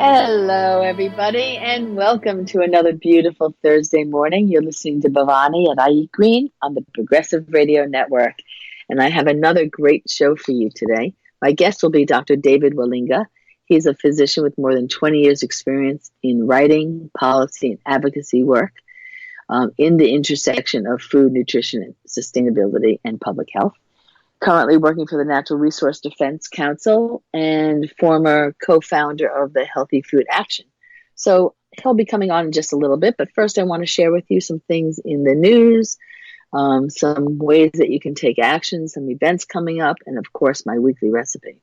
Hello, everybody, and welcome to another beautiful Thursday morning. You're listening to Bhavani at iEat Green on the Progressive Radio Network, and I have another great show for you today. My guest will be Dr. David Wallinga. He's a physician with more than 20 years' experience in writing, policy, and advocacy work in the intersection of food, nutrition, and sustainability and public health. Currently working for the Natural Resource Defense Council and former co-founder of the Healthy Food Action. So he'll be coming on in just a little bit, but first I want to share with you some things in the news, some ways that you can take action, some events coming up, and of course my weekly recipe.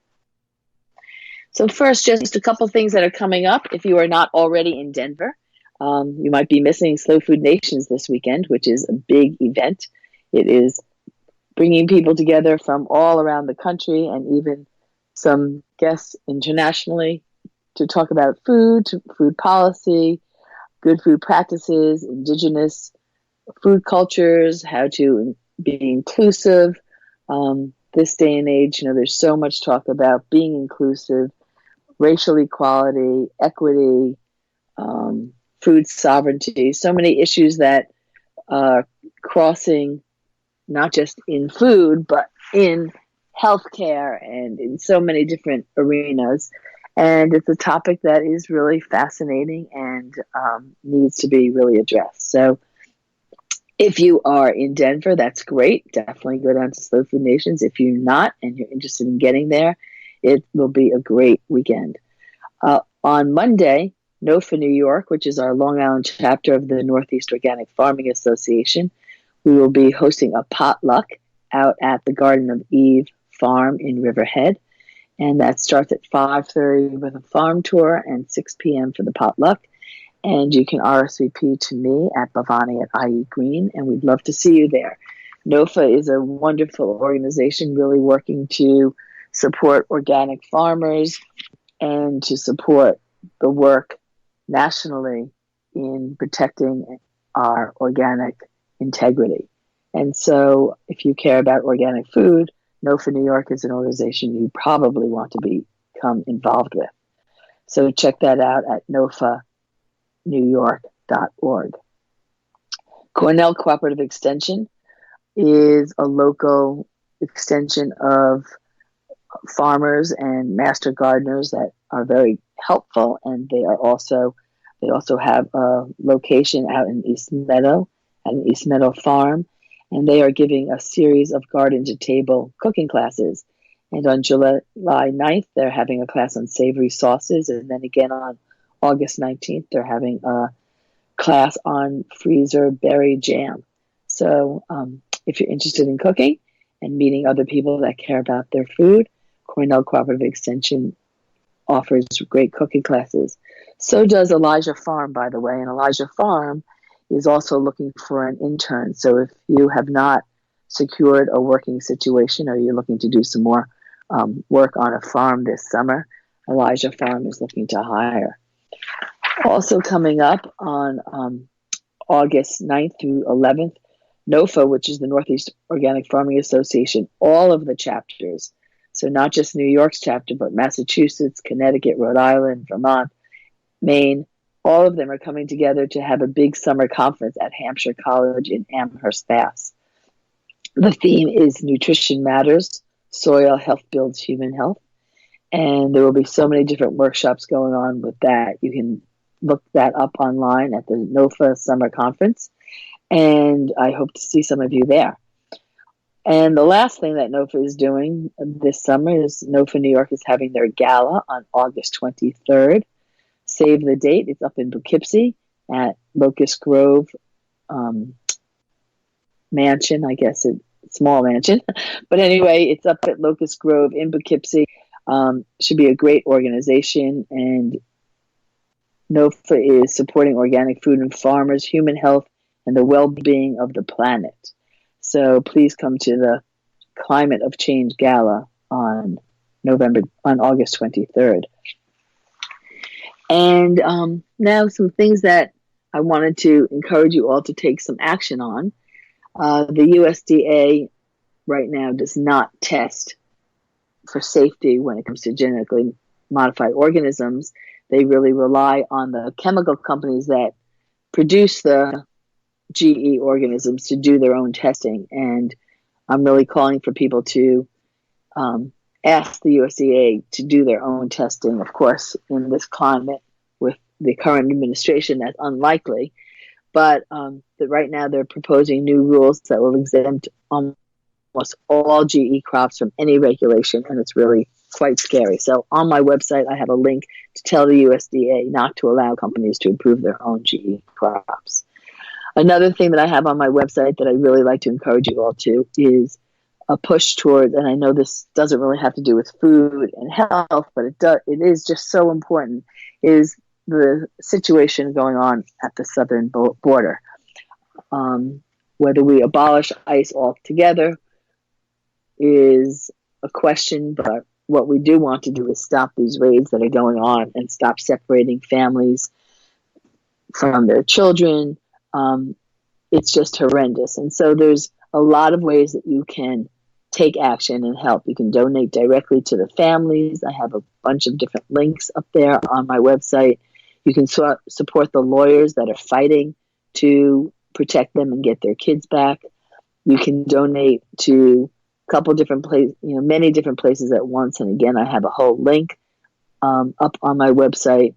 So first, just a couple things that are coming up. If you are not already in Denver, you might be missing Slow Food Nations this weekend, which is a big event. It is bringing people together from all around the country and even some guests internationally to talk about food policy, good food practices, indigenous food cultures, how to be inclusive. This day and age, there's so much talk about being inclusive, racial equality, equity, food sovereignty, so many issues that are crossing not just in food, but in healthcare and in so many different arenas. And it's a topic that is really fascinating and needs to be really addressed. So if you are in Denver, that's great. Definitely go down to Slow Food Nations. If you're not and you're interested in getting there, it will be a great weekend. On Monday, NOFA New York, which is our Long Island chapter of the Northeast Organic Farming Association, we will be hosting a potluck out at the Garden of Eve Farm in Riverhead. And that starts at 5:30 with a farm tour and 6 p.m. for the potluck. And you can RSVP to me at Bhavani at iEat Green, and we'd love to see you there. NOFA is a wonderful organization really working to support organic farmers and to support the work nationally in protecting our organic integrity. And so if you care about organic food, NOFA New York is an organization you probably want to become involved with. So check that out at nofanewyork.org. Cornell Cooperative Extension is a local extension of farmers and master gardeners that are very helpful, and they also have a location out in East Meadow at an East Meadow farm, and they are giving a series of garden-to-table cooking classes. And on July 9th, they're having a class on savory sauces, and then again on August 19th, they're having a class on freezer berry jam. So if you're interested in cooking and meeting other people that care about their food, Cornell Cooperative Extension offers great cooking classes. So does Elijah Farm, by the way, and Elijah Farm is also looking for an intern. So if you have not secured a working situation or you're looking to do some more work on a farm this summer, Elijah Farm is looking to hire. Also coming up on August 9th through 11th, NOFA, which is the Northeast Organic Farming Association, all of the chapters, so not just New York's chapter, but Massachusetts, Connecticut, Rhode Island, Vermont, Maine, all of them are coming together to have a big summer conference at Hampshire College in Amherst, Mass. The theme is Nutrition Matters, Soil Health Builds Human Health. And there will be so many different workshops going on with that. You can look that up online at the NOFA Summer Conference. And I hope to see some of you there. And the last thing that NOFA is doing this summer is NOFA New York is having their gala on August 23rd. Save the date. It's up in Poughkeepsie at Locust Grove Mansion, I guess, a small mansion. But anyway, it's up at Locust Grove in Poughkeepsie. Should be a great organization, and NOFA is supporting organic food and farmers, human health, and the well-being of the planet. So please come to the Climate of Change Gala on August 23rd. And now some things that I wanted to encourage you all to take some action on. The USDA right now does not test for safety when it comes to genetically modified organisms. they really rely on the chemical companies that produce the GE organisms to do their own testing. And I'm really calling for people to ask the USDA to do their own testing. Of course, in this climate with the current administration, that's unlikely. But right now they're proposing new rules that will exempt almost all GE crops from any regulation, and it's really quite scary. So on my website, I have a link to tell the USDA not to allow companies to improve their own GE crops. Another thing that I have on my website that I really like to encourage you all to is a push towards, and I know this doesn't really have to do with food and health, but it is just so important, is the situation going on at the southern border. Whether we abolish ICE altogether is a question, but what we do want to do is stop these raids that are going on and stop separating families from their children. It's just horrendous. And so there's a lot of ways that you can take action and help. You can donate directly to the families. I have a bunch of different links up there on my website. You can support the lawyers that are fighting to protect them and get their kids back. You can donate to a couple different places, many different places at once. And again, I have a whole link up on my website.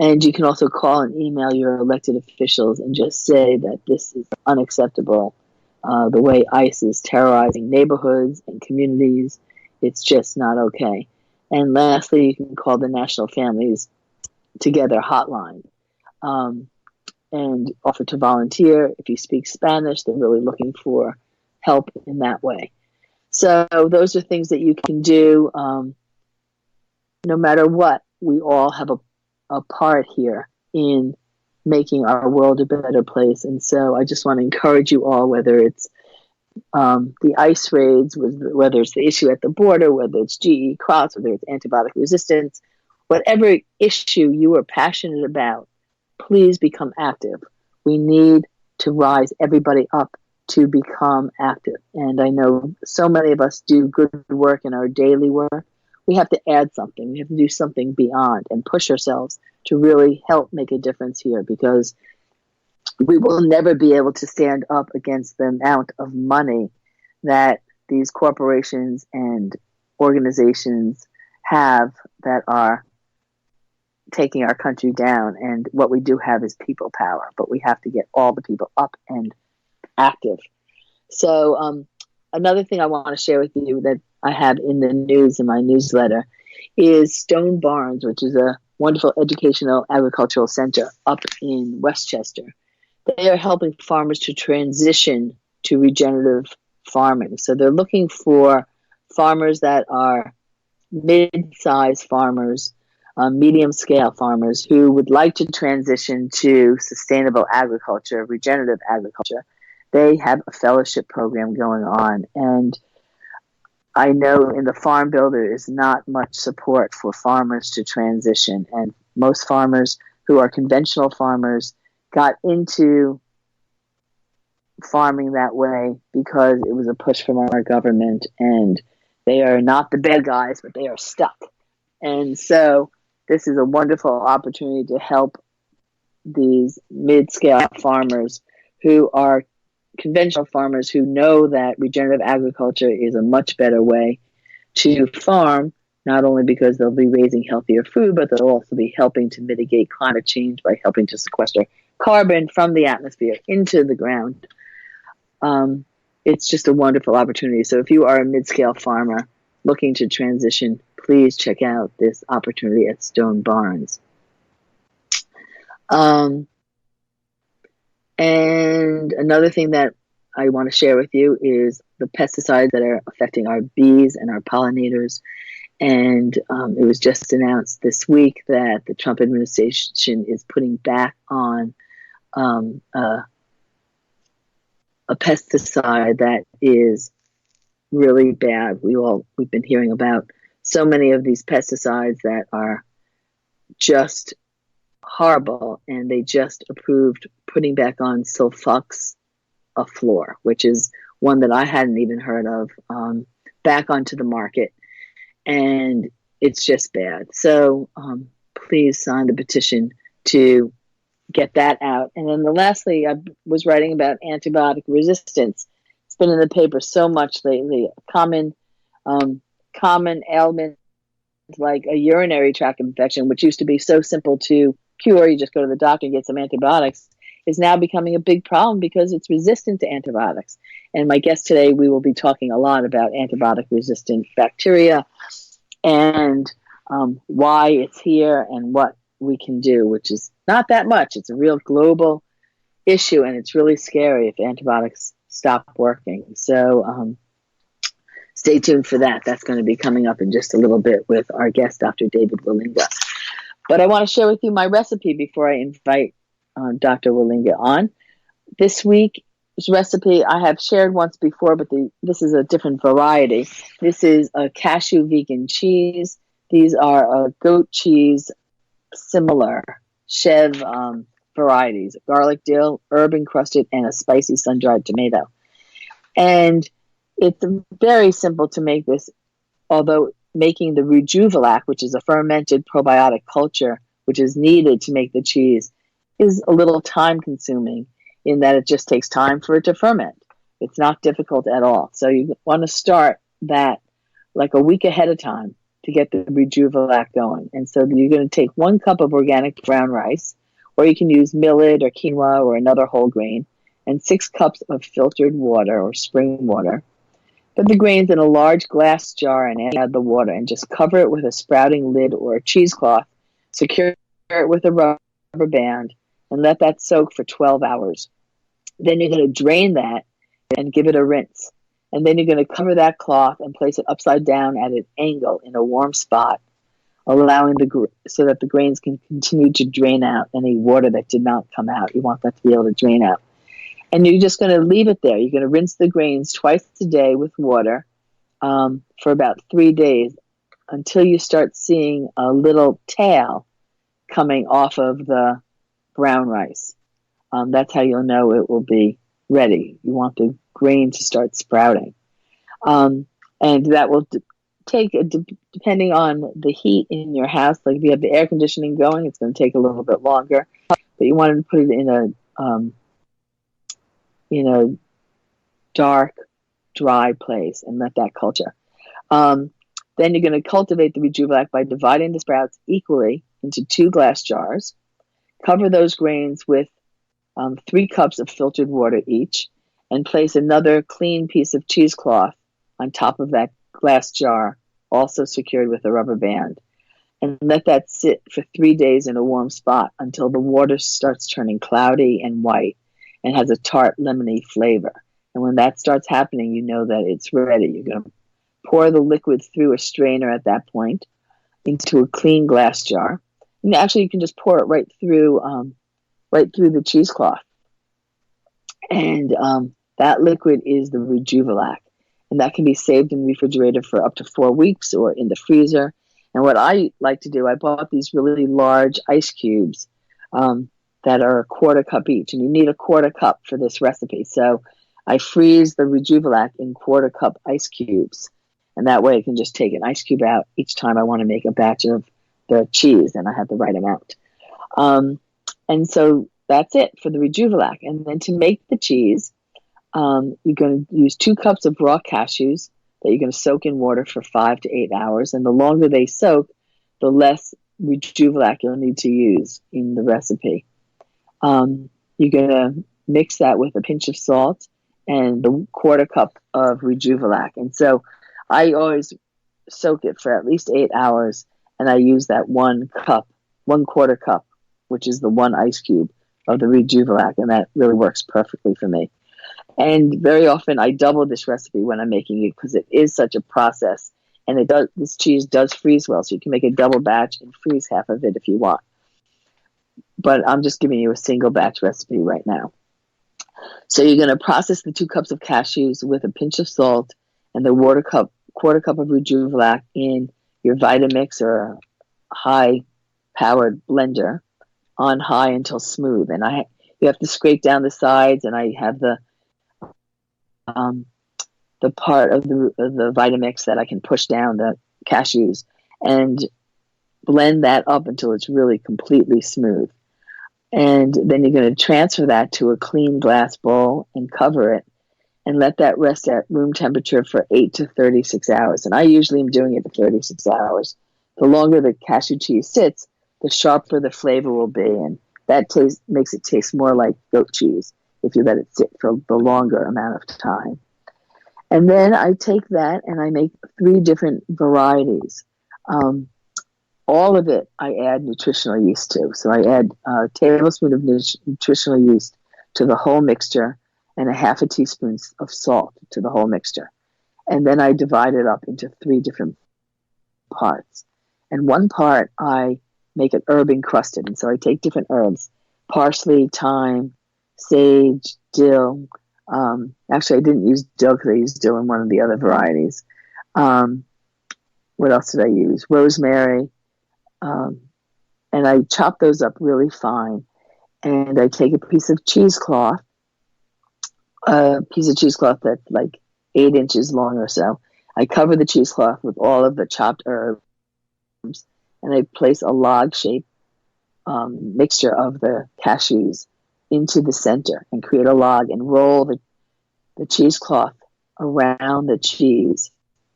And you can also call and email your elected officials and just say that this is unacceptable. The way ICE is terrorizing neighborhoods and communities, it's just not okay. And lastly, you can call the National Families Together hotline and offer to volunteer. If you speak Spanish, they're really looking for help in that way. So those are things that you can do. No matter what, we all have a part here in making our world a better place. And so I just want to encourage you all, whether it's the ICE raids, whether it's the issue at the border, whether it's GE crops, whether it's antibiotic resistance, whatever issue you are passionate about, please become active. We need to rise everybody up to become active. And I know so many of us do good work in our daily work. We have to add something. We have to do something beyond and push ourselves to really help make a difference here, because we will never be able to stand up against the amount of money that these corporations and organizations have that are taking our country down. And what we do have is people power, but we have to get all the people up and active. So another thing I want to share with you that I have in the news, in my newsletter, is Stone Barns, which is a wonderful educational agricultural center up in Westchester. They are helping farmers to transition to regenerative farming. So they're looking for farmers that are mid-sized farmers, medium-scale farmers who would like to transition to sustainable agriculture, regenerative agriculture. They have a fellowship program going on, and I know in the Farm Bill there is not much support for farmers to transition, and most farmers who are conventional farmers got into farming that way because it was a push from our government, and they are not the bad guys, but they are stuck. And so this is a wonderful opportunity to help these mid-scale farmers who are conventional farmers who know that regenerative agriculture is a much better way to farm, not only because they'll be raising healthier food, but they'll also be helping to mitigate climate change by helping to sequester carbon from the atmosphere into the ground. It's just a wonderful opportunity. So if you are a mid-scale farmer looking to transition, please check out this opportunity at Stone Barns. And another thing that I want to share with you is the pesticides that are affecting our bees and our pollinators. And it was just announced this week that the Trump administration is putting back on a pesticide that is really bad. We've been hearing about so many of these pesticides that are just horrible, and they just approved putting back on sulfoxaflor, which is one that I hadn't even heard of, back onto the market, and it's just bad. So please sign the petition to get that out. And then lastly, I was writing about antibiotic resistance. It's been in the paper so much lately. Common ailment like a urinary tract infection, which used to be so simple to cure, you just go to the doctor and get some antibiotics, is now becoming a big problem because it's resistant to antibiotics. And my guest today, we will be talking a lot about antibiotic-resistant bacteria and why it's here and what we can do, which is not that much. It's a real global issue, and it's really scary if antibiotics stop working. So stay tuned for that. That's going to be coming up in just a little bit with our guest, Dr. David Wallinga. But I want to share with you my recipe before I invite Dr. Wallinga on. This week's recipe I have shared once before, but this is a different variety. This is a cashew vegan cheese. These are goat cheese, similar Chev varieties, garlic dill, herb encrusted, and a spicy sun-dried tomato. And it's very simple to make this, although making the Rejuvilac, which is a fermented probiotic culture, which is needed to make the cheese, is a little time-consuming in that it just takes time for it to ferment. It's not difficult at all. So you want to start that like a week ahead of time to get the Rejuvilac going. And so you're going to take 1 cup of organic brown rice, or you can use millet or quinoa or another whole grain, and 6 cups of filtered water or spring water. Put the grains in a large glass jar and add the water and just cover it with a sprouting lid or a cheesecloth. Secure it with a rubber band and let that soak for 12 hours. Then you're going to drain that and give it a rinse. And then you're going to cover that cloth and place it upside down at an angle in a warm spot, allowing so that the grains can continue to drain out any water that did not come out. You want that to be able to drain out. And you're just going to leave it there. You're going to rinse the grains twice a day with water for about 3 days until you start seeing a little tail coming off of the brown rice. That's how you'll know it will be ready. You want the grain to start sprouting. And that will take, depending on the heat in your house, like if you have the air conditioning going, it's going to take a little bit longer. But you want to put it in a dark, dry place and let that culture. Then you're going to cultivate the Rejuvilac by dividing the sprouts equally into 2 glass jars. Cover those grains with 3 cups of filtered water each, and place another clean piece of cheesecloth on top of that glass jar, also secured with a rubber band. And let that sit for 3 days in a warm spot until the water starts turning cloudy and white and has a tart, lemony flavor. And when that starts happening, you know that it's ready. You're going to pour the liquid through a strainer at that point into a clean glass jar. And actually, you can just pour it right through the cheesecloth. And that liquid is the Rejuvilac. And that can be saved in the refrigerator for up to 4 weeks or in the freezer. And what I like to do, I bought these really large ice cubes that are a 1/4 cup each. And you need a 1/4 cup for this recipe. So I freeze the Rejuvilac in 1/4 cup ice cubes. And that way I can just take an ice cube out each time I want to make a batch of the cheese, and I have the right amount. And so that's it for the Rejuvilac. And then to make the cheese, you're going to use 2 cups of raw cashews that you're going to soak in water for 5 to 8 hours. And the longer they soak, the less Rejuvilac you'll need to use in the recipe. You're going to mix that with a pinch of salt and the 1/4 cup of Rejuvilac. And so I always soak it for at least 8 hours, and I use that 1/4 cup, which is the 1 ice cube of the Rejuvilac, and that really works perfectly for me. And very often I double this recipe when I'm making it because it is such a process, and this cheese does freeze well, so you can make a double batch and freeze half of it if you want. But I'm just giving you a single batch recipe right now. So you're going to process the 2 cups of cashews with a pinch of salt and the 1/4 cup of Rejuvilac in your Vitamix or high-powered blender on high until smooth. And you have to scrape down the sides, and I have the part of the Vitamix that I can push down the cashews. And blend that up until it's really completely smooth. And then you're going to transfer that to a clean glass bowl and cover it and let that rest at room temperature for 8 to 36 hours. And I usually am doing it for 36 hours. The longer the cashew cheese sits, the sharper the flavor will be. And that makes it taste more like goat cheese if you let it sit for the longer amount of time. And then I take that and I make 3 different varieties. All of it I add nutritional yeast to. So I add a tablespoon of nutritional yeast to the whole mixture and a half a teaspoon of salt to the whole mixture. And then I divide it up into 3 different parts. And one part I make it herb encrusted. And so I take different herbs, parsley, thyme, sage, dill. Actually, I didn't use dill because I used dill in one of the other varieties. What else did I use? Rosemary. And I chop those up really fine. And I take a piece of cheesecloth, that's like 8 inches long or so. I cover the cheesecloth with all of the chopped herbs, and I place a log-shaped mixture of the cashews into the center and create a log and roll the cheesecloth around the cheese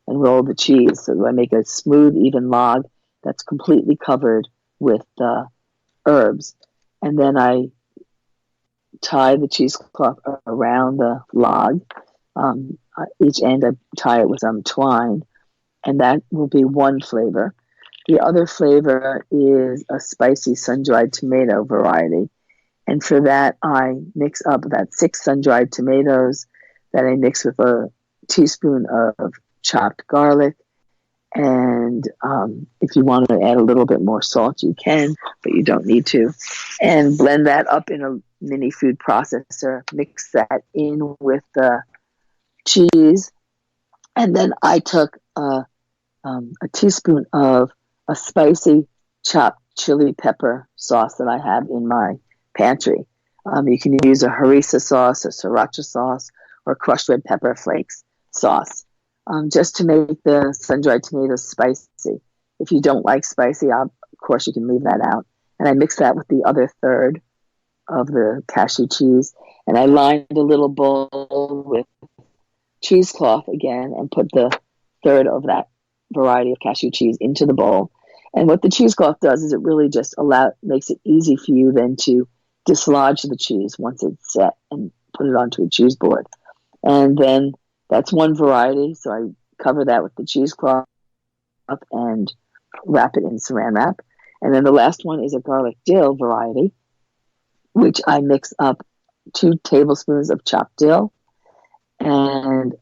and roll the cheese. So I make a smooth, even log that's completely covered with the herbs. And then I tie the cheesecloth around the log. Each end I tie it with some twine, and that will be one flavor. The other flavor is a spicy sun-dried tomato variety. And for that, I mix up about 6 sun-dried tomatoes that I mix with a teaspoon of chopped garlic. And if you want to add a little bit more salt, you can, but you don't need to. And blend that up in a mini food processor. Mix that in with the cheese. And then I took a teaspoon of a spicy chopped chili pepper sauce that I have in my pantry. You can use a harissa sauce, a sriracha sauce, or crushed red pepper flakes sauce. Just to make the sun-dried tomatoes spicy. If you don't like spicy, of course you can leave that out. And I mix that with the other third of the cashew cheese. And I lined a little bowl with cheesecloth again and put the third of that variety of cashew cheese into the bowl. And what the cheesecloth does is it really just makes it easy for you then to dislodge the cheese once it's set and put it onto a cheese board. And then that's one variety, so I cover that with the cheesecloth and wrap it in saran wrap. And then the last one is a garlic dill variety, which I mix up 2 tablespoons of chopped dill and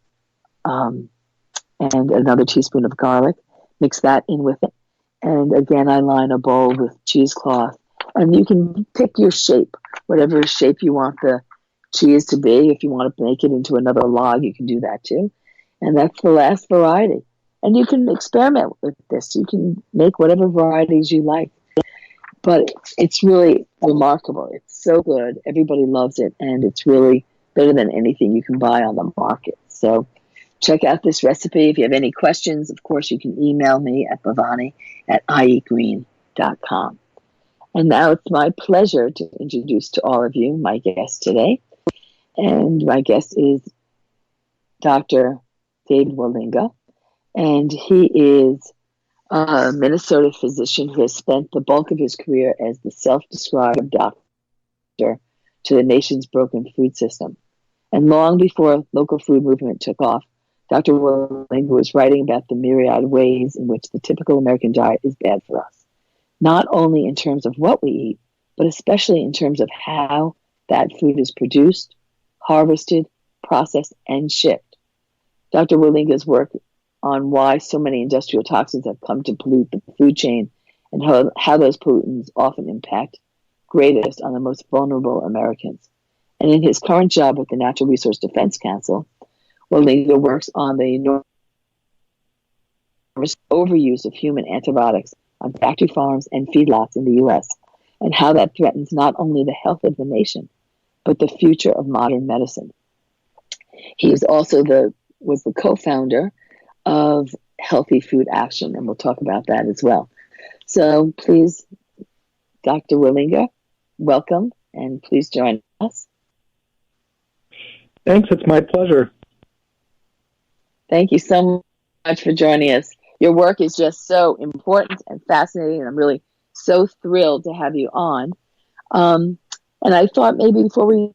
another teaspoon of garlic. Mix that in with it. And again, I line a bowl with cheesecloth. And you can pick your shape, whatever shape you want the cheese to be. If you want to make it into another log, you can do that too. And that's the last variety. And you can experiment with this. You can make whatever varieties you like. But it's really remarkable. It's so good. Everybody loves it. And it's really better than anything you can buy on the market. So check out this recipe. If you have any questions, of course, you can email me at bhavani@ieatgreen.com. And now it's my pleasure to introduce to all of you my guest today. And my guest is Dr. David Wallinga. And he is a Minnesota physician who has spent the bulk of his career as the self-described doctor to the nation's broken food system. And long before local food movement took off, Dr. Wallinga was writing about the myriad ways in which the typical American diet is bad for us, not only in terms of what we eat, but especially in terms of how that food is produced, harvested, processed, and shipped. Dr. Wallinga's work on why so many industrial toxins have come to pollute the food chain and how those pollutants often impact greatest on the most vulnerable Americans. And in his current job with the Natural Resource Defense Council, Wallinga works on the enormous overuse of human antibiotics on factory farms and feedlots in the U.S., and how that threatens not only the health of the nation, but the future of modern medicine. He is also was the co-founder of Healthy Food Action, and we'll talk about that as well. So please, Dr. Wallinga, welcome, and please join us. Thanks, it's my pleasure. Thank you so much for joining us. Your work is just so important and fascinating, and I'm really so thrilled to have you on. And I thought maybe before we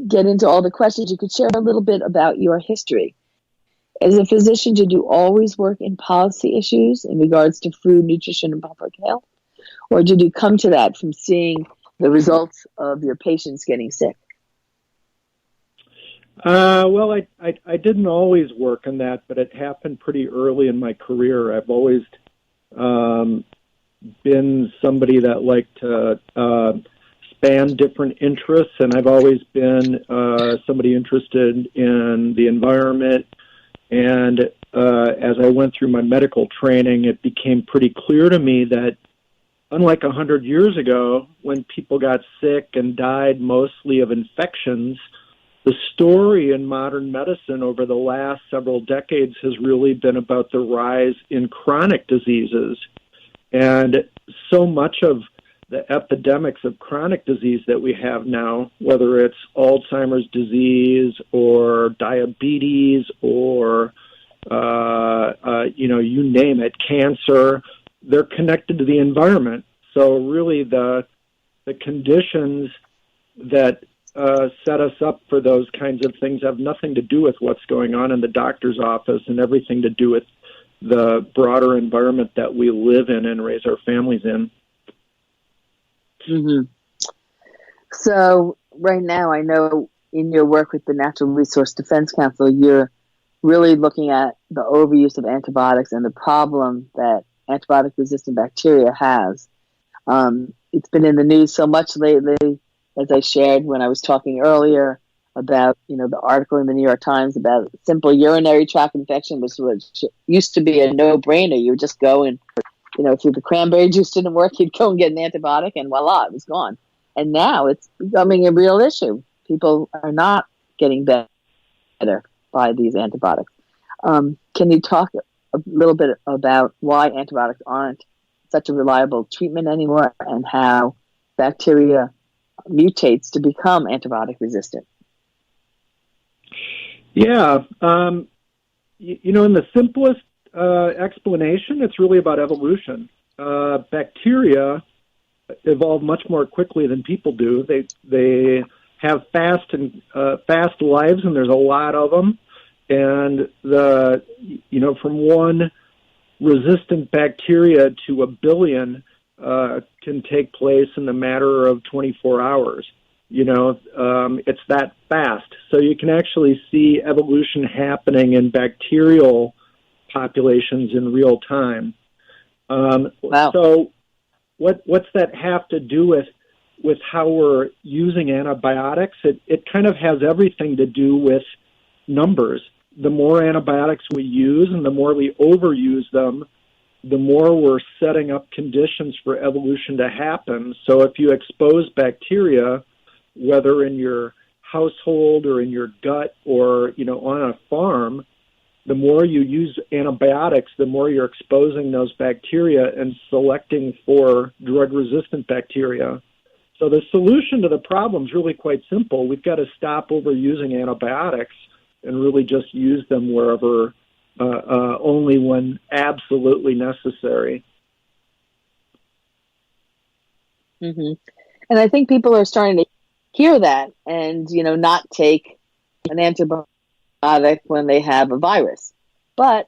get into all the questions, you could share a little bit about your history. As a physician, did you always work in policy issues in regards to food, nutrition, and public health? Or did you come to that from seeing the results of your patients getting sick? Well, I didn't always work in that, but it happened pretty early in my career. I've always been somebody that liked to span different interests, and I've always been somebody interested in the environment. And as I went through my medical training, it became pretty clear to me that unlike 100 years ago, when people got sick and died mostly of infections, the story in modern medicine over the last several decades has really been about the rise in chronic diseases. And so much of the epidemics of chronic disease that we have now, whether it's Alzheimer's disease or diabetes or, you name it, cancer, they're connected to the environment. So really the conditions that set us up for those kinds of things have nothing to do with what's going on in the doctor's office and everything to do with the broader environment that we live in and raise our families in. Mm-hmm. So right now, I know in your work with the Natural Resource Defense Council, you're really looking at the overuse of antibiotics and the problem that antibiotic-resistant bacteria has. It's been in the news so much lately, as I shared when I was talking earlier about, the article in the New York Times about simple urinary tract infection, which used to be a no-brainer. You would just go and, if the cranberry juice didn't work, you'd go and get an antibiotic, and voila, it was gone. And now it's becoming a real issue. People are not getting better by these antibiotics. Can you talk a little bit about why antibiotics aren't such a reliable treatment anymore and how bacteria mutates to become antibiotic resistant? Yeah. In the simplest explanation, it's really about evolution. Bacteria evolve much more quickly than people do. They have fast lives, and there's a lot of them. And from one resistant bacteria to a billion can take place in the matter of 24 hours. It's that fast. So you can actually see evolution happening in bacterial populations in real time. Wow. So what's that have to do with how we're using antibiotics? It kind of has everything to do with numbers. The more antibiotics we use and the more we overuse them, the more we're setting up conditions for evolution to happen. So if you expose bacteria, whether in your household or in your gut or, on a farm, the more you use antibiotics, the more you're exposing those bacteria and selecting for drug-resistant bacteria. So the solution to the problem is really quite simple. We've got to stop overusing antibiotics and really just use them wherever, only when absolutely necessary. Mm-hmm. And I think people are starting to hear that and, not take an antibiotic when they have a virus. But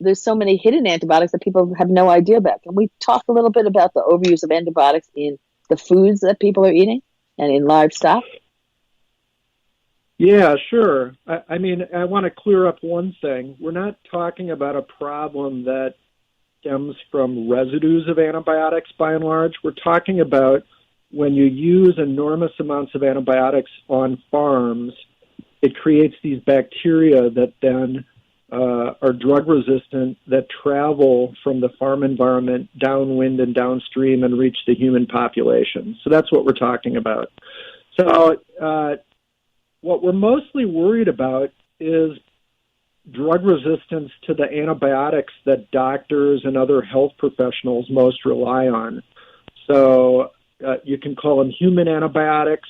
there's so many hidden antibiotics that people have no idea about. Can we talk a little bit about the overuse of antibiotics in the foods that people are eating and in livestock? Yeah, sure. I want to clear up one thing. We're not talking about a problem that stems from residues of antibiotics, by and large. We're talking about when you use enormous amounts of antibiotics on farms, it creates these bacteria that then are drug-resistant that travel from the farm environment downwind and downstream and reach the human population. So that's what we're talking about. So what we're mostly worried about is drug resistance to the antibiotics that doctors and other health professionals most rely on. So you can call them human antibiotics,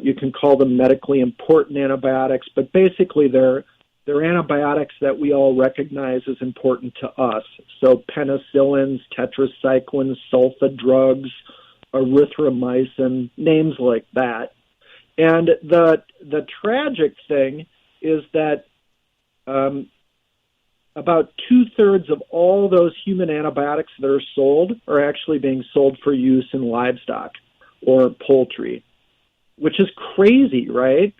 you can call them medically important antibiotics, but basically they're antibiotics that we all recognize as important to us. So penicillins, tetracyclines, sulfa drugs, erythromycin, names like that. And the tragic thing is that about 2/3 of all those human antibiotics that are sold are actually being sold for use in livestock or poultry, which is crazy, right?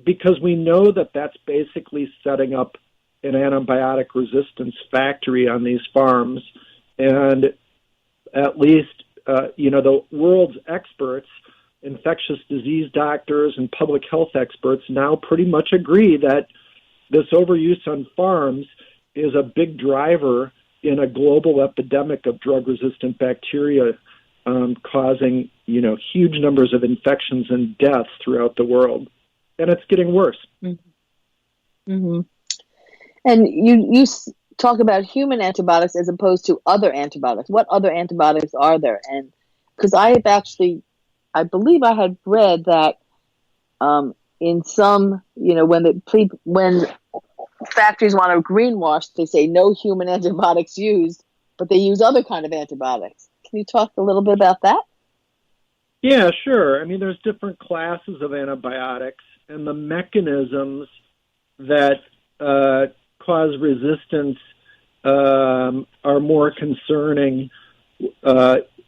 Because we know that that's basically setting up an antibiotic resistance factory on these farms. And at least, the world's experts, infectious disease doctors and public health experts now pretty much agree that this overuse on farms is a big driver in a global epidemic of drug-resistant bacteria, causing, huge numbers of infections and deaths throughout the world. And it's getting worse. Mm-hmm. Mm-hmm. And you talk about human antibiotics as opposed to other antibiotics. What other antibiotics are there? And because I believe I had read that in some, when factories want to greenwash, they say no human antibiotics used, but they use other kind of antibiotics. Can you talk a little bit about that? Yeah, sure. I mean, there's different classes of antibiotics, and the mechanisms that cause resistance are more concerning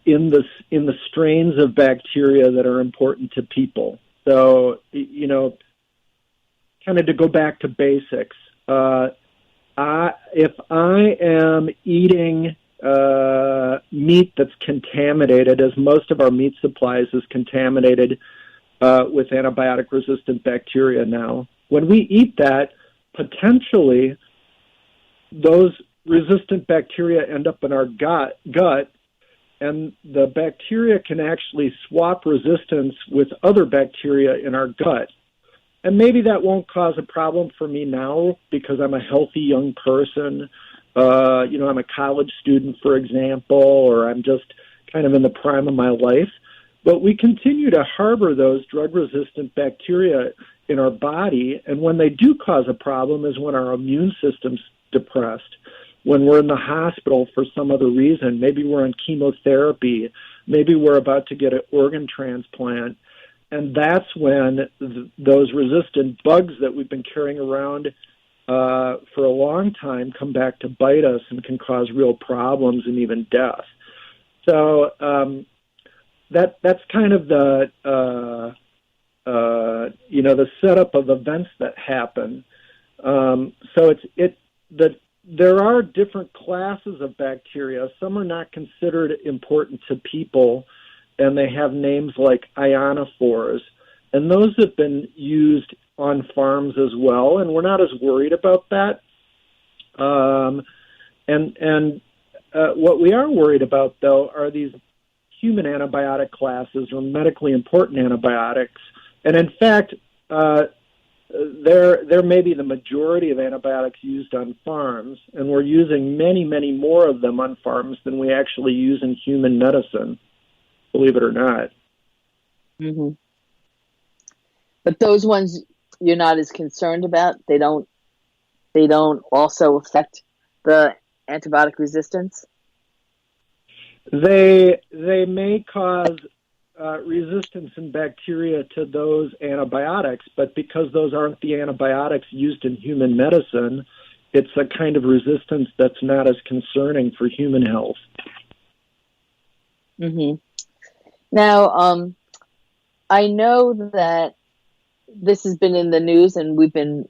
in the strains of bacteria that are important to people. So, kind of to go back to basics, if I am eating meat that's contaminated, as most of our meat supplies is contaminated with antibiotic-resistant bacteria now, when we eat that, potentially those resistant bacteria end up in our gut, and the bacteria can actually swap resistance with other bacteria in our gut. And maybe that won't cause a problem for me now because I'm a healthy young person. I'm a college student, for example, or I'm just kind of in the prime of my life. But we continue to harbor those drug-resistant bacteria in our body, and when they do cause a problem is when our immune system's depressed, when we're in the hospital for some other reason. Maybe we're on chemotherapy, maybe we're about to get an organ transplant, and that's when those resistant bugs that we've been carrying around for a long time come back to bite us and can cause real problems and even death. So that's kind of the the setup of events that happen. There are different classes of bacteria. Some are not considered important to people, and they have names like ionophores, and those have been used on farms as well, and we're not as worried about that. What we are worried about, though, are these human antibiotic classes or medically important antibiotics. And in fact, there may be the majority of antibiotics used on farms, and we're using many, many more of them on farms than we actually use in human medicine, believe it or not. Mm-hmm. But those ones you're not as concerned about? They don't also affect the antibiotic resistance? They may cause resistance in bacteria to those antibiotics, but because those aren't the antibiotics used in human medicine, it's a kind of resistance that's not as concerning for human health. Mm-hmm. Now, I know that this has been in the news, and we've been,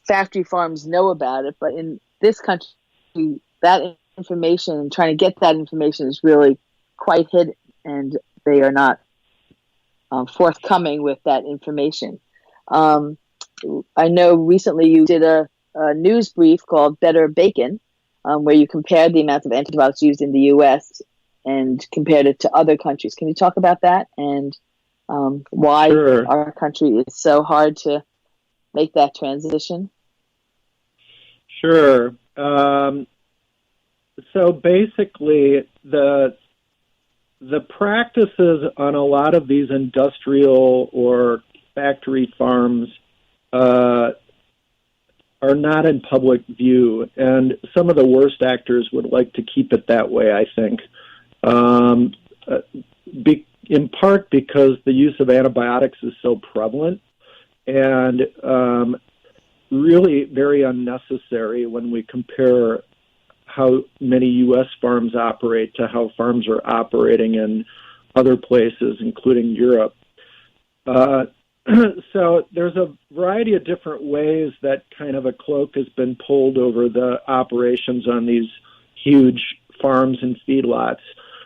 factory farms know about it, but in this country, that information, trying to get that information is really quite hidden, and they are not forthcoming with that information. I know recently you did a news brief called Better Bacon, where you compared the amount of antibiotics used in the U.S. and compared it to other countries. Can you talk about that and why Sure. our country is so hard to make that transition? Sure. So basically, the practices on a lot of these industrial or factory farms are not in public view, and some of the worst actors would like to keep it that way, I think, in part because the use of antibiotics is so prevalent and really very unnecessary when we compare how many U.S. farms operate to how farms are operating in other places, including Europe. So there's a variety of different ways that kind of a cloak has been pulled over the operations on these huge farms and feedlots.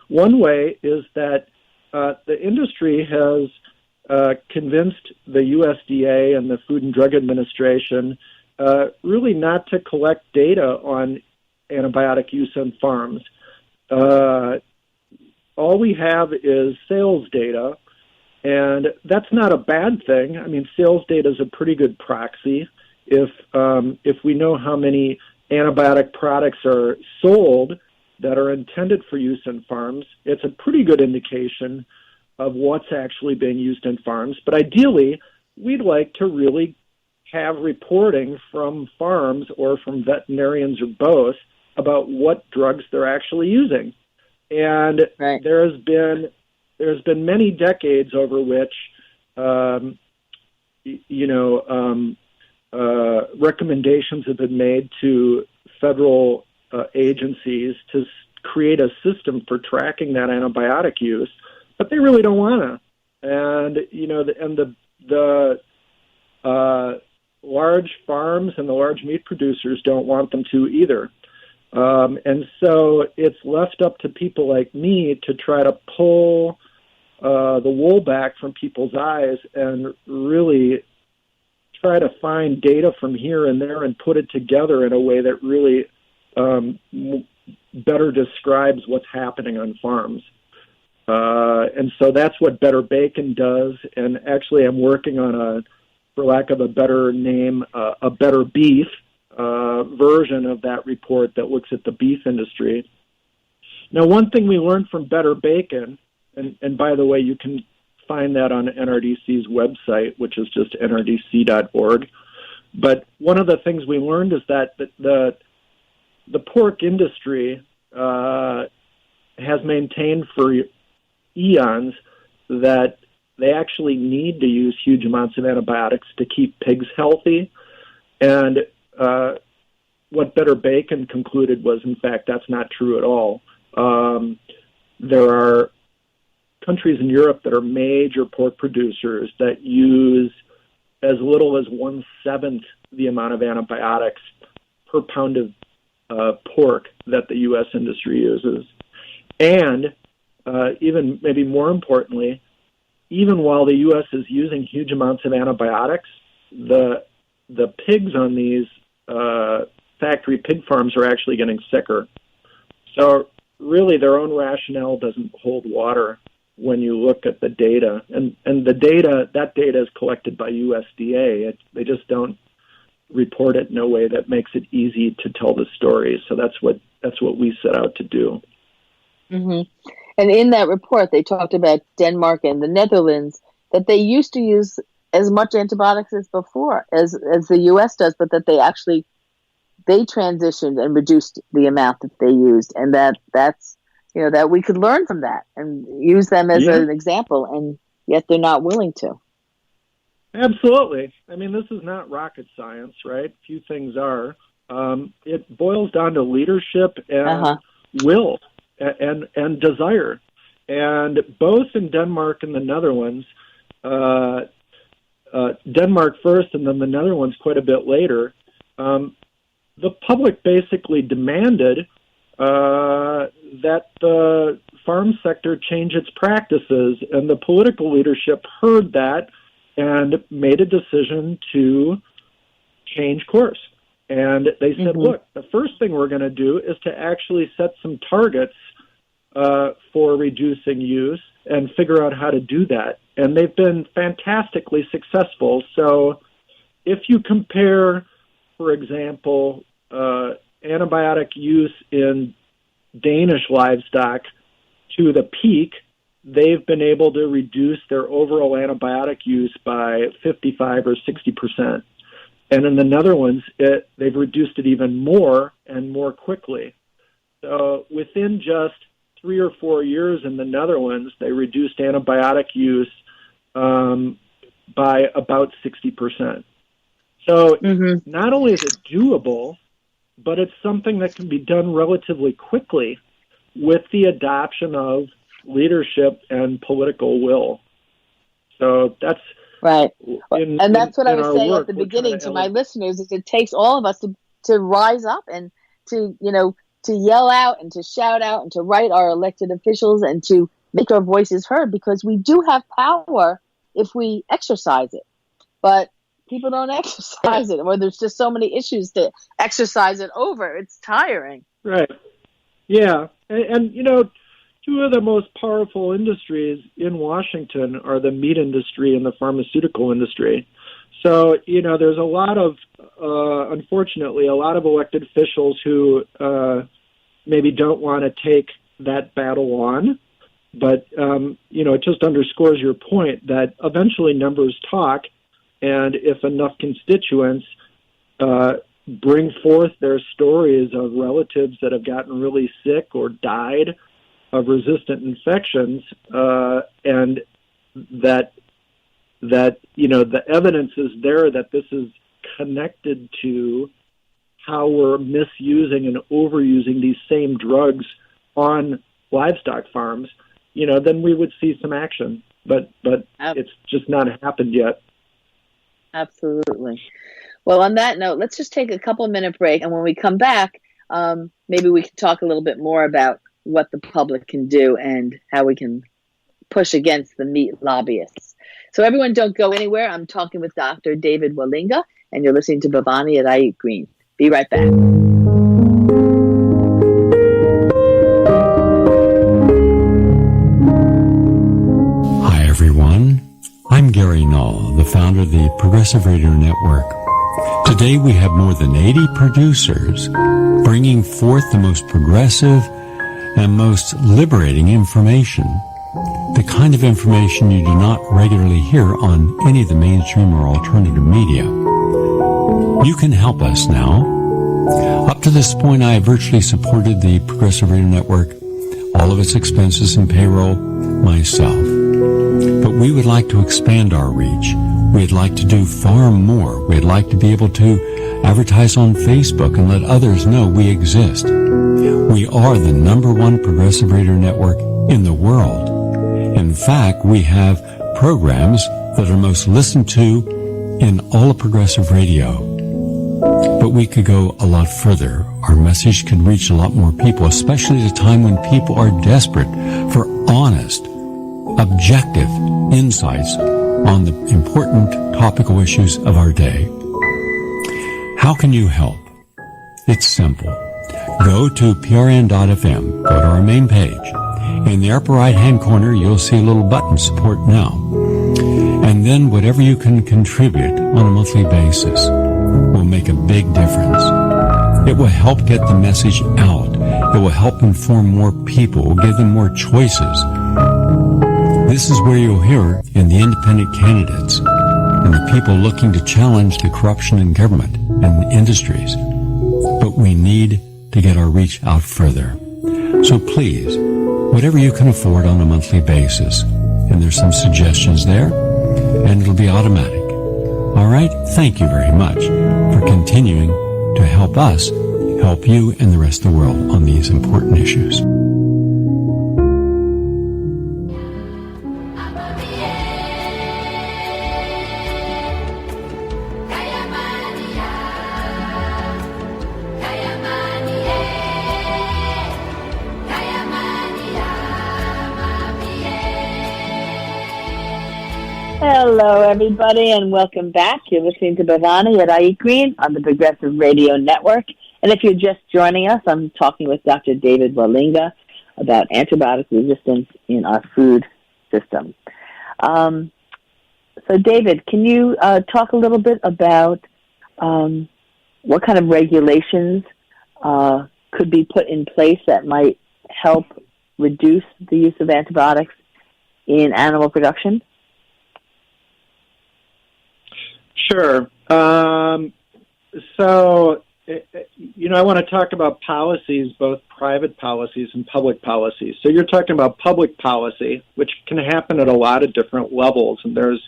One way is that the industry has convinced the USDA and the Food and Drug Administration really not to collect data on antibiotic use on farms. All we have is sales data, and that's not a bad thing. I mean, sales data is a pretty good proxy. If we know how many antibiotic products are sold that are intended for use in farms, it's a pretty good indication of what's actually being used in farms. But ideally, we'd like to really have reporting from farms or from veterinarians or both about what drugs they're actually using. And right. there's been many decades over which recommendations have been made to federal agencies to create a system for tracking that antibiotic use, but they really don't want to. And the large farms and the large meat producers don't want them to either. And so it's left up to people like me to try to pull the wool back from people's eyes and really try to find data from here and there and put it together in a way that really better describes what's happening on farms. And so that's what Better Bacon does. And actually I'm working on for lack of a better name, a Better Beef version of that report that looks at the beef industry. Now, one thing we learned from Better Bacon, and by the way, you can find that on NRDC's website, which is just nrdc.org. But one of the things we learned is that the pork industry has maintained for eons that they actually need to use huge amounts of antibiotics to keep pigs healthy. And what Better Bacon concluded was, in fact, that's not true at all. There are countries in Europe that are major pork producers that use as little as 1/7 the amount of antibiotics per pound of pork that the U.S. industry uses. And even maybe more importantly, even while the U.S. is using huge amounts of antibiotics, the pigs on these factory pig farms are actually getting sicker. So really their own rationale doesn't hold water when you look at the data. And that data is collected by USDA. They just don't report it in a way that makes it easy to tell the story. So that's what we set out to do. Mm-hmm. And in that report, they talked about Denmark and the Netherlands, that they used to use as much antibiotics as before, as the U.S. does, but that they transitioned and reduced the amount that they used, and that's that we could learn from that and use them as an example, and yet they're not willing to. Absolutely. I mean, this is not rocket science, right? Few things are. It boils down to leadership and will and desire. And both in Denmark and the Netherlands, Denmark first and then the Netherlands quite a bit later, the public basically demanded that the farm sector change its practices, and the political leadership heard that and made a decision to change course. And they said, look, the first thing we're going to do is to actually set some targets for reducing use and figure out how to do that. And they've been fantastically successful. So if you compare, for example, antibiotic use in Danish livestock to the peak, they've been able to reduce their overall antibiotic use by 55 or 60%. And in the Netherlands, they've reduced it even more and more quickly. So within just 3 or 4 years in the Netherlands, they reduced antibiotic use by about 60%. So not only is it doable, but it's something that can be done relatively quickly with the adoption of leadership and political will. So that's right. And that's what I was saying at the beginning to my listeners, is it takes all of us to rise up and to, to yell out and to shout out and to write our elected officials and to make our voices heard, because we do have power if we exercise it. But people don't exercise it, or there's just so many issues to exercise it over. It's tiring. Right. Yeah. And two of the most powerful industries in Washington are the meat industry and the pharmaceutical industry. So, there's a lot of, unfortunately, a lot of elected officials who maybe don't want to take that battle on. But, it just underscores your point that eventually numbers talk. And if enough constituents bring forth their stories of relatives that have gotten really sick or died of resistant infections, and that the evidence is there that this is connected to how we're misusing and overusing these same drugs on livestock farms, then we would see some action. But it's just not happened yet. Absolutely. Well, on that note, let's just take a couple-minute break, and when we come back, maybe we can talk a little bit more about what the public can do and how we can push against the meat lobbyists. So everyone, don't go anywhere. I'm talking with Dr. David Wallinga, and you're listening to Bhavani at iEat Green. Be right back. Hi, everyone. I'm Gary Null, the founder of the Progressive Radio Network. Today we have more than 80 producers bringing forth the most progressive and most liberating information, the kind of information you do not regularly hear on any of the mainstream or alternative media. You can help us now. Up to this point, I have virtually supported the Progressive Radio Network, all of its expenses and payroll, myself. But we would like to expand our reach. We'd like to do far more. We'd like to be able to advertise on Facebook and let others know we exist. We are the #1 progressive radio network in the world. In fact, we have programs that are most listened to in all of progressive radio. But we could go a lot further. Our message can reach a lot more people, especially at a time when people are desperate for honest, objective insights on the important topical issues of our day. How can you help? It's simple. Go to prn.fm, go to our main page. In the upper right-hand corner, you'll see a little button, Support Now. And then whatever you can contribute on a monthly basis will make a big difference. It will help get the message out. It will help inform more people, will give them more choices. This is where you'll hear in the independent candidates and the people looking to challenge the corruption in government and industries. But we need to get our reach out further. So please, whatever you can afford on a monthly basis, and there's some suggestions there, and it'll be automatic. All right? Thank you very much for continuing to help us help you and the rest of the world on these important issues. Hello, everybody, and welcome back. You're listening to Bhavani at iEat Green on the Progressive Radio Network. And if you're just joining us, I'm talking with Dr. David Wallinga about antibiotic resistance in our food system. So So, David, can you talk a little bit about what kind of regulations could be put in place that might help reduce the use of antibiotics in animal production? Sure. So, I want to talk about policies, both private policies and public policies. So you're talking about public policy, which can happen at a lot of different levels. And there's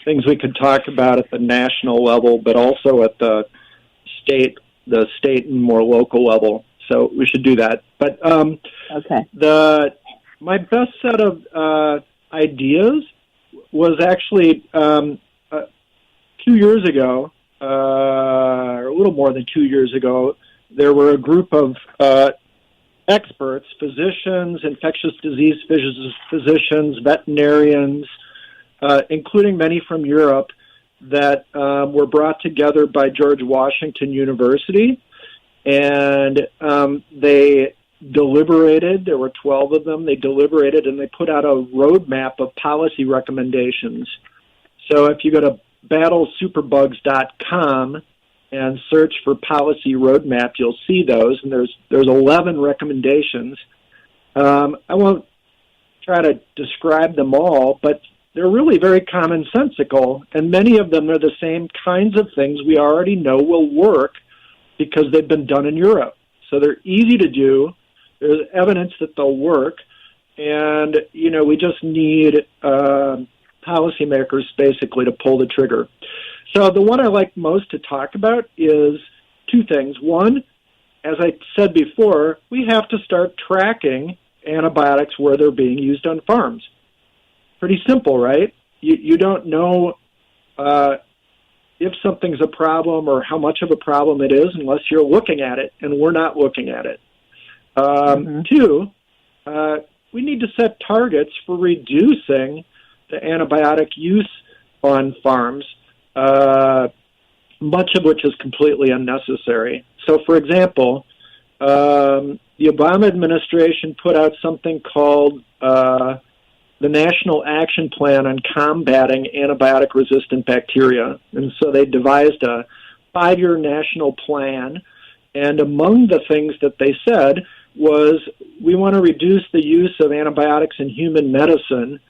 things we could talk about at the national level, but also at the state and more local level. So we should do that. But okay. My best set of ideas was actually 2 years ago, or a little more than 2 years ago. There were a group of experts, physicians, infectious disease physicians, veterinarians, including many from Europe, that were brought together by George Washington University, and they deliberated. There were 12 of them. They deliberated, and they put out a roadmap of policy recommendations. So if you go to battlesuperbugs.com and search for policy roadmap, you'll see those, and there's 11 recommendations. I won't try to describe them all, but they're really very commonsensical, and many of them are the same kinds of things we already know will work because they've been done in Europe. So they're easy to do. There's evidence that they'll work, and, we just need policymakers basically to pull the trigger. So the one I like most to talk about is two things. One, as I said before, we have to start tracking antibiotics where they're being used on farms. Pretty simple, right? You don't know if something's a problem or how much of a problem it is unless you're looking at it, and we're not looking at it. Two, we need to set targets for reducing the antibiotic use on farms, much of which is completely unnecessary. So, for example, the Obama administration put out something called the National Action Plan on Combating Antibiotic-Resistant Bacteria. And so they devised a 5-year national plan, and among the things that they said was, we want to reduce the use of antibiotics in human medicine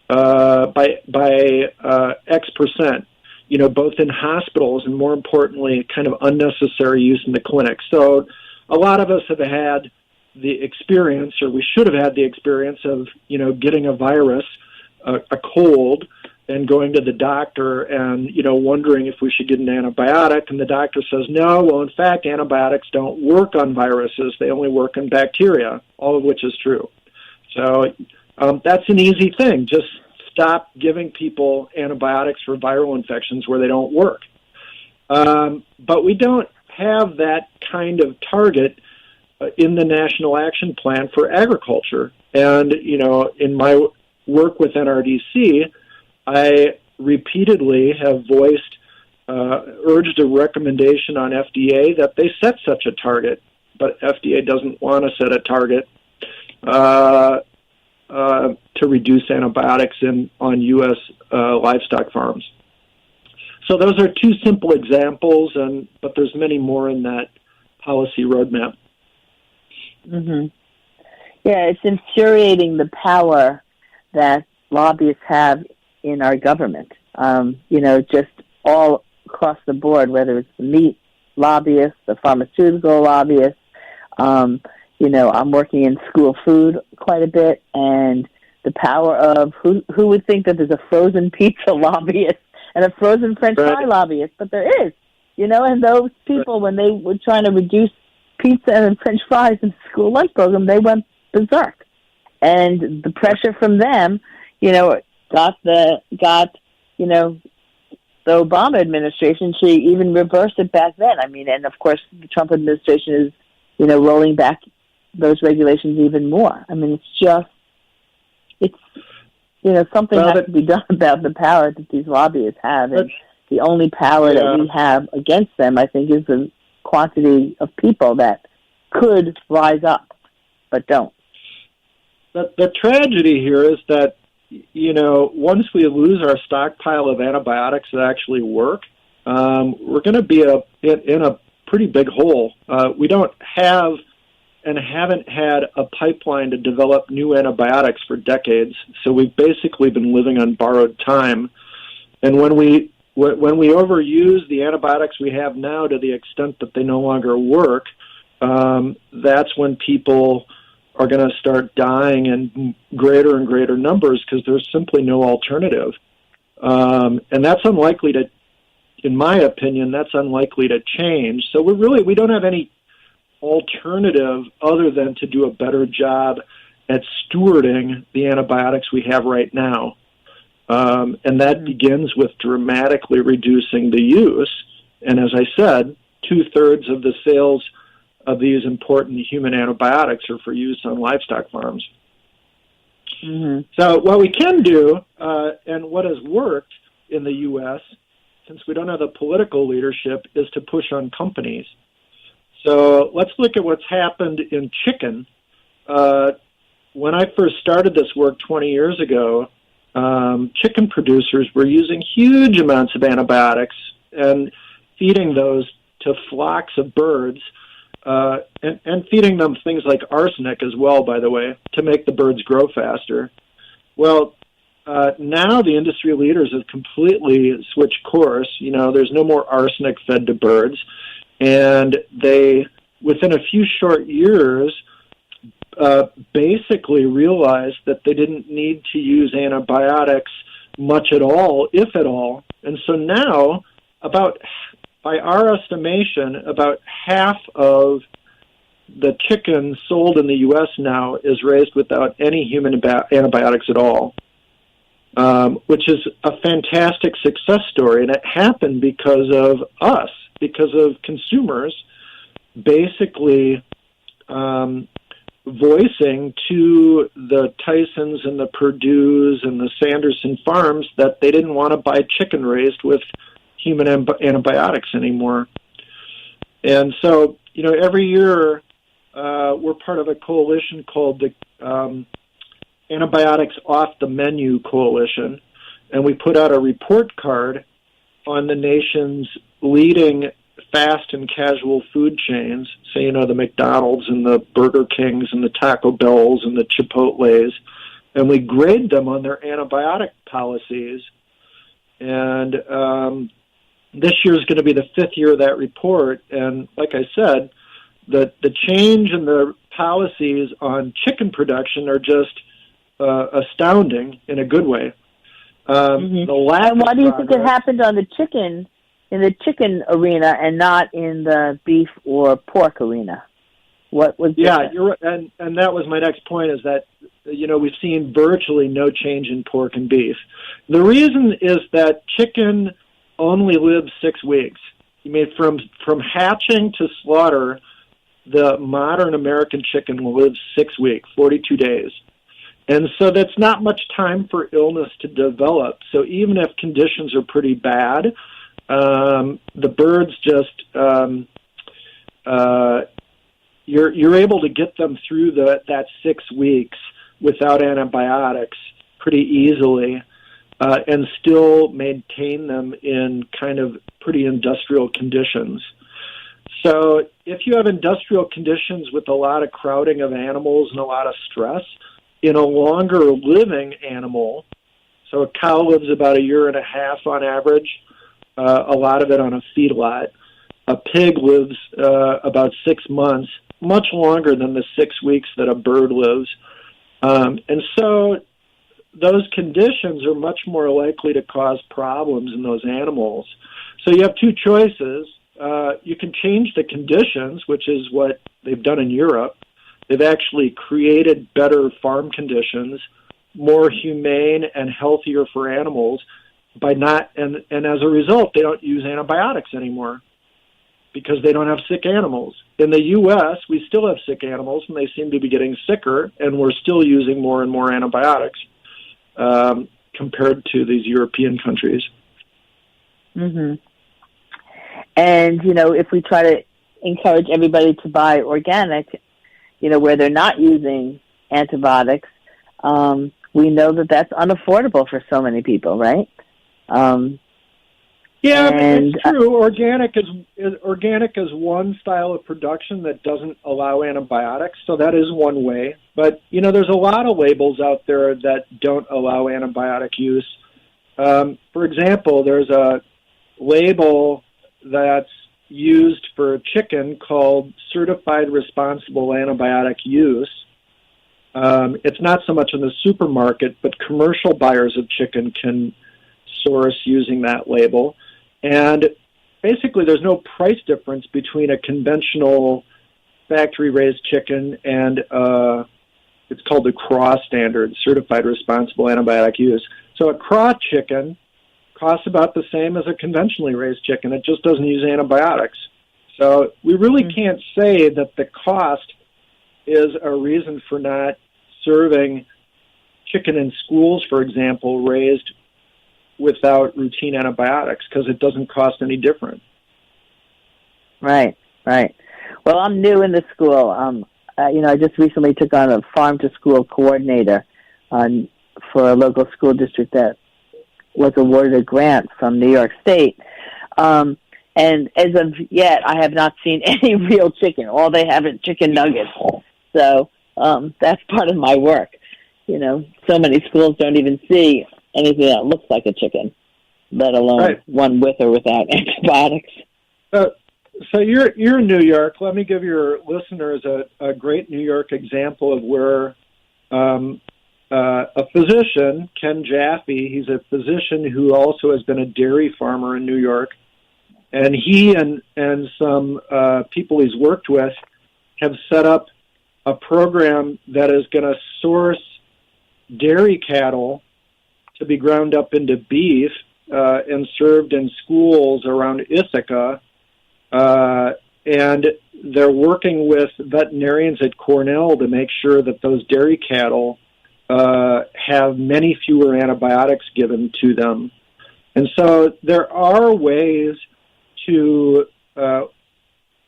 by X%, both in hospitals and, more importantly, kind of unnecessary use in the clinic. So a lot of us have had the experience, or we should have had the experience of, getting a virus, a cold, and going to the doctor and, wondering if we should get an antibiotic. And the doctor says, no, well, in fact, antibiotics don't work on viruses. They only work on bacteria, all of which is true. So that's an easy thing. Just stop giving people antibiotics for viral infections where they don't work. But we don't have that kind of target in the National Action Plan for agriculture. And, in my work with NRDC, I repeatedly have urged a recommendation on FDA that they set such a target, but FDA doesn't want to set a target to reduce antibiotics on U.S. livestock farms. So those are two simple examples, but there's many more in that policy roadmap. Mm-hmm. Yeah, it's infuriating the power that lobbyists have in our government. Just all across the board, whether it's the meat lobbyists, the pharmaceutical lobbyists. I'm working in school food quite a bit, and the power of who would think that there's a frozen pizza lobbyist and a frozen French fry lobbyist, but there is, and those people, when they were trying to reduce pizza and French fries in the school lunch program, they went berserk. And the pressure from them, got the Obama administration to even reverse it back then. And of course the Trump administration is, rolling back those regulations even more. Something has to be done about the power that these lobbyists have. And the only power that we have against them, I think, is the quantity of people that could rise up, but don't. The tragedy here is that, once we lose our stockpile of antibiotics that actually work, we're going to be in a pretty big hole. We don't have and haven't had a pipeline to develop new antibiotics for decades, so we've basically been living on borrowed time. And when we overuse the antibiotics we have now to the extent that they no longer work, that's when people are going to start dying in greater and greater numbers because there's simply no alternative. And that's unlikely to, in my opinion, that's unlikely to change. So we don't have any alternative other than to do a better job at stewarding the antibiotics we have right now. And that begins with dramatically reducing the use. And as I said, 2/3 of the sales of these important human antibiotics are for use on livestock farms. Mm-hmm. So what we can do, and what has worked in the U.S., since we don't have the political leadership, is to push on companies. So let's look at what's happened in chicken. When I first started this work 20 years ago, chicken producers were using huge amounts of antibiotics and feeding those to flocks of birds, and feeding them things like arsenic as well, by the way, to make the birds grow faster. Well, now the industry leaders have completely switched course. There's no more arsenic fed to birds. And they, within a few short years, basically realized that they didn't need to use antibiotics much at all, if at all. And so now, by our estimation, about half of the chicken sold in the U.S. now is raised without any human antibiotics at all, which is a fantastic success story. And it happened because of us, because of consumers basically voicing to the Tysons and the Perdues and the Sanderson farms that they didn't want to buy chicken raised with human antibiotics anymore. And so, every year we're part of a coalition called the Antibiotics Off the Menu Coalition, and we put out a report card on the nation's leading fast and casual food chains, so the McDonald's and the Burger Kings and the Taco Bells and the Chipotles, and we grade them on their antibiotic policies. And this year is going to be the 5th year of that report, and like I said, the change in the policies on chicken production are just astounding in a good way. And why do you think it happened on the chicken, in the chicken arena, and not in the beef or pork arena? What was you're right. And that was my next point, is that we've seen virtually no change in pork and beef. The reason is that chicken only lives 6 weeks. From hatching to slaughter, the modern American chicken lives 6 weeks, 42 days. And so that's not much time for illness to develop. So even if conditions are pretty bad, the birds just, you're able to get them through that 6 weeks without antibiotics pretty easily, and still maintain them in kind of pretty industrial conditions. So if you have industrial conditions with a lot of crowding of animals and a lot of stress, in a longer living animal, so a cow lives about 1.5 years on average, a lot of it on a feedlot. A pig lives about 6 months, much longer than the 6 weeks that a bird lives. And so those conditions are much more likely to cause problems in those animals. So you have two choices. You can change the conditions, which is what they've done in Europe. They've actually created better farm conditions, more humane and healthier for animals, and as a result, they don't use antibiotics anymore because they don't have sick animals. In the U.S., we still have sick animals, and they seem to be getting sicker, and we're still using more and more antibiotics compared to these European countries. Mm-hmm. And, if we try to encourage everybody to buy organic, where they're not using antibiotics, we know that that's unaffordable for so many people, right? Yeah, it's true. Organic is one style of production that doesn't allow antibiotics, so that is one way. But, there's a lot of labels out there that don't allow antibiotic use. For example, there's a label that's used for chicken called Certified Responsible Antibiotic Use. It's not so much in the supermarket, but commercial buyers of chicken can source using that label. And basically, there's no price difference between a conventional factory-raised chicken and it's called the CRAW standard, Certified Responsible Antibiotic Use. So a CRAW chicken costs about the same as a conventionally raised chicken. It just doesn't use antibiotics. So we really can't say that the cost is a reason for not serving chicken in schools, for example, raised without routine antibiotics, because it doesn't cost any different. Right. Well, I'm new in the school. I just recently took on a farm-to-school coordinator for a local school district that was awarded a grant from New York State. And as of yet, I have not seen any real chicken. All they have is chicken nuggets. So that's part of my work. So many schools don't even see anything that looks like a chicken, let alone one with or without antibiotics. So you're in New York. Let me give your listeners a great New York example of where a physician, Ken Jaffe, he's a physician who also has been a dairy farmer in New York, and he and some people he's worked with have set up a program that is going to source dairy cattle to be ground up into beef and served in schools around Ithaca. And they're working with veterinarians at Cornell to make sure that those dairy cattle have many fewer antibiotics given to them. And so there are ways to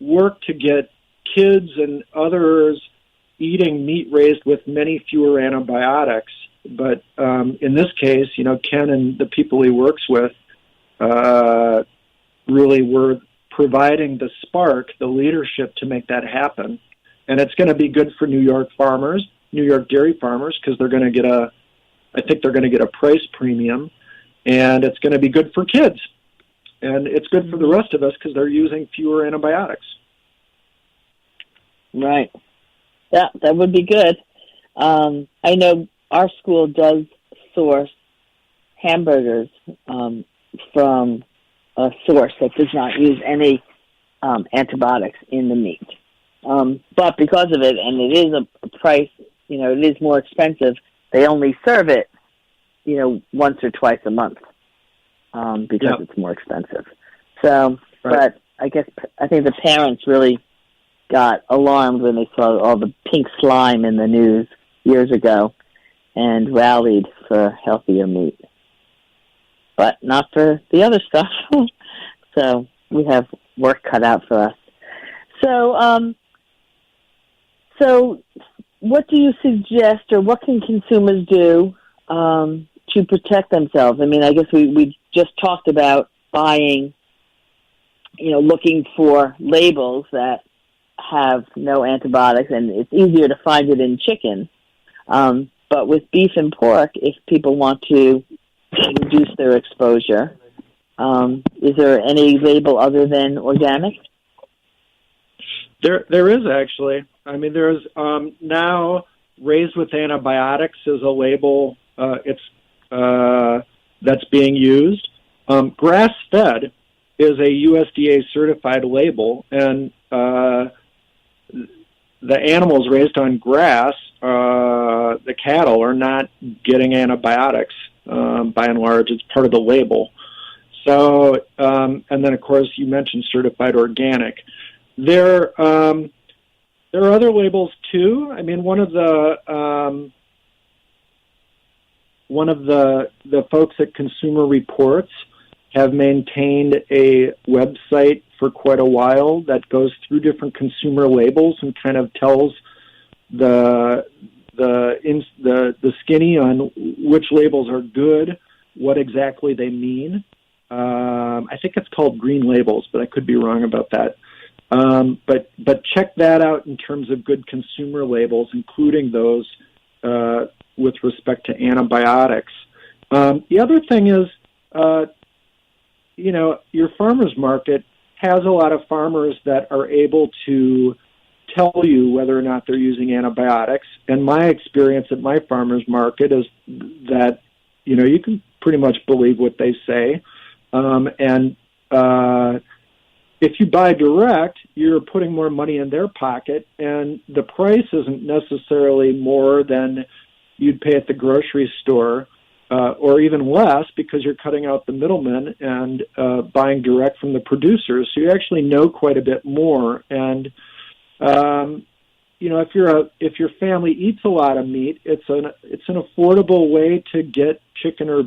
work to get kids and others eating meat raised with many fewer antibiotics. But in this case, Ken and the people he works with really were providing the spark, the leadership to make that happen. And it's going to be good for New York farmers, New York dairy farmers, because they're going to get a price premium, and it's going to be good for kids. And it's good for the rest of us because they're using fewer antibiotics. Right. Yeah, that would be good. I know our school does source hamburgers from a source that does not use any antibiotics in the meat. But because of it, and it is a price, it is more expensive, they only serve it, once or twice a month because it's more expensive. So, but I think the parents really got alarmed when they saw all the pink slime in the news years ago and rallied for healthier meat. But not for the other stuff. So we have work cut out for us. So, so what do you suggest, or what can consumers do to protect themselves? I mean, I guess we just talked about buying, looking for labels that have no antibiotics, and it's easier to find it in chicken. But with beef and pork, if people want to reduce their exposure, is there any label other than organic? There is actually. I mean, there's now raised with antibiotics is a label. That's being used. Grass-fed is a USDA certified label, and the animals raised on grass, the cattle, are not getting antibiotics. By and large, it's part of the label. So, and then of course you mentioned certified organic. There are other labels too. I mean, one of the folks at Consumer Reports have maintained a website for quite a while that goes through different consumer labels and kind of tells the the skinny on which labels are good, what exactly they mean. I think it's called green labels, but I could be wrong about that. But check that out in terms of good consumer labels, including those with respect to antibiotics. The other thing is, your farmer's market has a lot of farmers that are able to tell you whether or not they're using antibiotics. And my experience at my farmer's market is that, you can pretty much believe what they say. If you buy direct, you're putting more money in their pocket, and the price isn't necessarily more than you'd pay at the grocery store, or even less, because you're cutting out the middlemen and buying direct from the producers. So you actually know quite a bit more. And if your family eats a lot of meat, it's an affordable way to get chicken or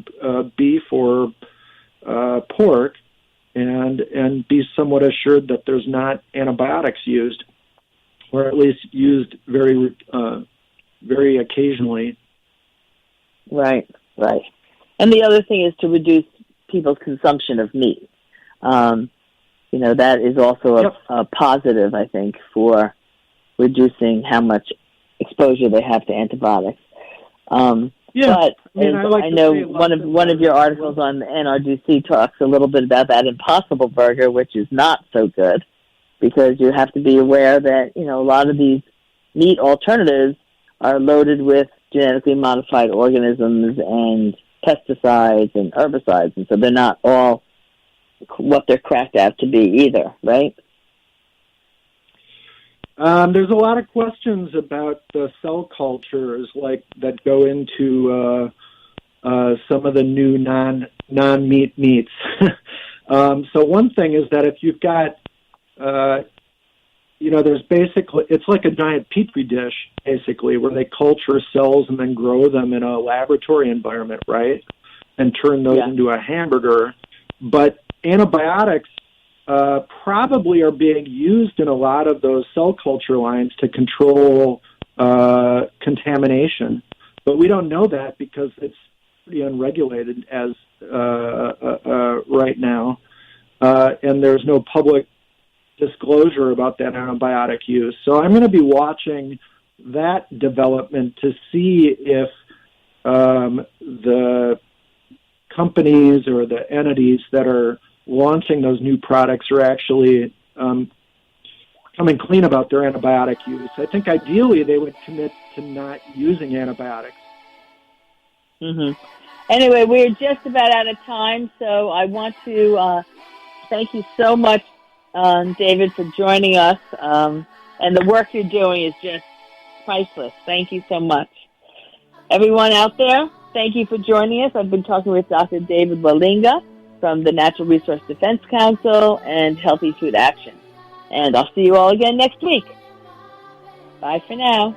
beef or pork, and be somewhat assured that there's not antibiotics used, or at least used very occasionally. Right. And the other thing is to reduce people's consumption of meat. That is also a positive, I think, for reducing how much exposure they have to antibiotics. But I know one of your articles on the NRDC talks a little bit about that Impossible Burger, which is not so good, because you have to be aware that, a lot of these meat alternatives are loaded with genetically modified organisms and pesticides and herbicides, and so they're not all what they're cracked out to be either, right? There's a lot of questions about the cell cultures that go into some of the new non-meat meats. So one thing is that if you've got, there's basically, it's like a giant petri dish, basically, where they culture cells and then grow them in a laboratory environment, right? And turn those into a hamburger. But antibiotics probably are being used in a lot of those cell culture lines to control contamination. But we don't know that because it's pretty unregulated as right now. And there's no public disclosure about that antibiotic use. So I'm going to be watching that development to see if the companies or the entities that are launching those new products are actually coming clean about their antibiotic use. I think ideally they would commit to not using antibiotics. Mm-hmm. Anyway, we're just about out of time, so I want to thank you so much, David, for joining us. And the work you're doing is just priceless. Thank you so much. Everyone out there, thank you for joining us. I've been talking with Dr. David Wallinga from the Natural Resource Defense Council and Healthy Food Action. And I'll see you all again next week. Bye for now.